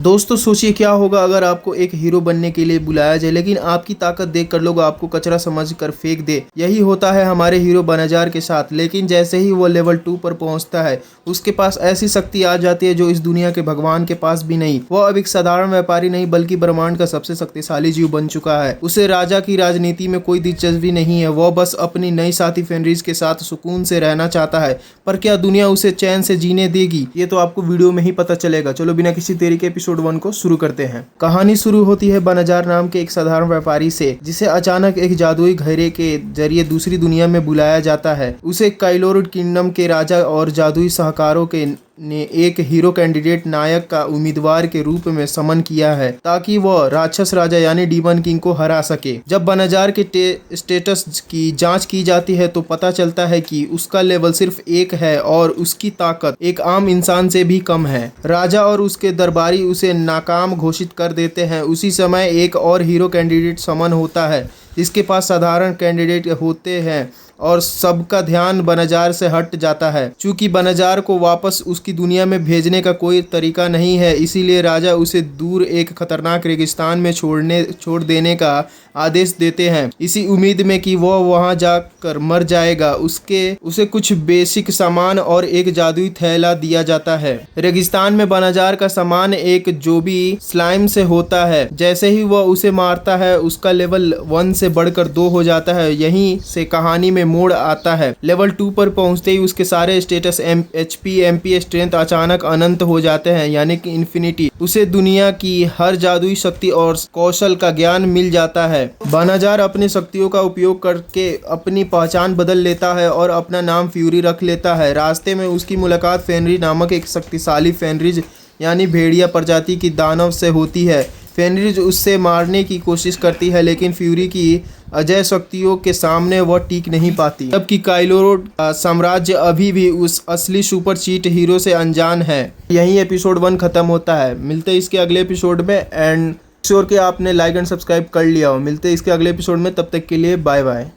दोस्तों सोचिए क्या होगा अगर आपको एक हीरो बनने के लिए बुलाया जाए, लेकिन आपकी ताकत देखकर लोग आपको कचरा समझकर फेंक दे। यही होता है हमारे हीरो बनाजार के साथ। लेकिन जैसे ही वो लेवल 2 पर पहुंचता है, उसके पास ऐसी शक्ति आ जाती है जो इस दुनिया के भगवान के पास भी नहीं। वो अब एक साधारण व्यापारी नहीं बल्कि ब्रह्मांड का सबसे शक्तिशाली जीव बन चुका है। उसे राजा की राजनीति में कोई दिलचस्पी नहीं है। वो बस अपनी नई साथी फेनरिज के साथ सुकून से रहना चाहता है। पर क्या दुनिया उसे चैन से जीने देगी, ये तो आपको वीडियो में ही पता चलेगा। चलो बिना किसी देरी के एपिसोड 1 को शुरू करते हैं। कहानी शुरू होती है बनाजार नाम के एक साधारण व्यापारी से, जिसे अचानक एक जादुई घेरे के जरिए दूसरी दुनिया में बुलाया जाता है। उसे काइलोरुड किंगडम के राजा और जादुई सहकारों के ने एक हीरो कैंडिडेट नायक का उम्मीदवार के रूप में समन किया है, ताकि वह राक्षस राजा यानी डीमन किंग को हरा सके। जब बनाजार के स्टेटस की जांच की जाती है तो पता चलता है कि उसका लेवल सिर्फ 1 है और उसकी ताकत एक आम इंसान से भी कम है। राजा और उसके दरबारी उसे नाकाम घोषित कर देते हैं। उसी समय एक और हीरो कैंडिडेट समन होता है, जिसके पास साधारण कैंडिडेट होते हैं और सबका ध्यान बनाजार से हट जाता है। चूंकि बनाजार को वापस उसकी दुनिया में भेजने का कोई तरीका नहीं है, इसीलिए राजा उसे दूर एक खतरनाक रेगिस्तान में छोड़ देने का आदेश देते हैं, इसी उम्मीद में कि वह वहां जाकर मर जाएगा। उसे कुछ बेसिक सामान और एक जादुई थैला दिया जाता है। रेगिस्तान में बनाजार का सामान एक जोबी स्लाइम से होता है। जैसे ही वह उसे मारता है, उसका लेवल 1 से बढ़कर 2 हो जाता है। यहीं से कहानी में मोड़ आता है। लेवल 2 पर पहुंचते ही उसके सारे स्टेटस HP MP स्ट्रेंथ अचानक अनंत हो जाते हैं, यानी कि इन्फिनिटी। उसे दुनिया की हर जादुई शक्ति और कौशल का ज्ञान मिल जाता है। बनाजार अपनी शक्तियों का उपयोग करके अपनी पहचान बदल लेता है और अपना नाम फ्यूरी रख लेता है। रास्ते में उसकी मुलाकात फेनरिज नामक एक शक्तिशाली फेनरिज यानी भेड़िया प्रजाति की दानव से होती है। फेनरिज उससे मारने की कोशिश करती है, लेकिन फ्यूरी की अजय शक्तियों के सामने वह टिक नहीं पाती। जबकि काइलोरुड साम्राज्य अभी भी उस असली सुपर चीट हीरो से अनजान है। यहीं एपिसोड 1 खत्म होता है। मिलते हैं इसके अगले एपिसोड में। एंड श्योर कि आपने लाइक एंड सब्सक्राइब कर लिया हो। मिलते हैं इसके अगले एपिसोड में, तब तक के लिए बाय बाय।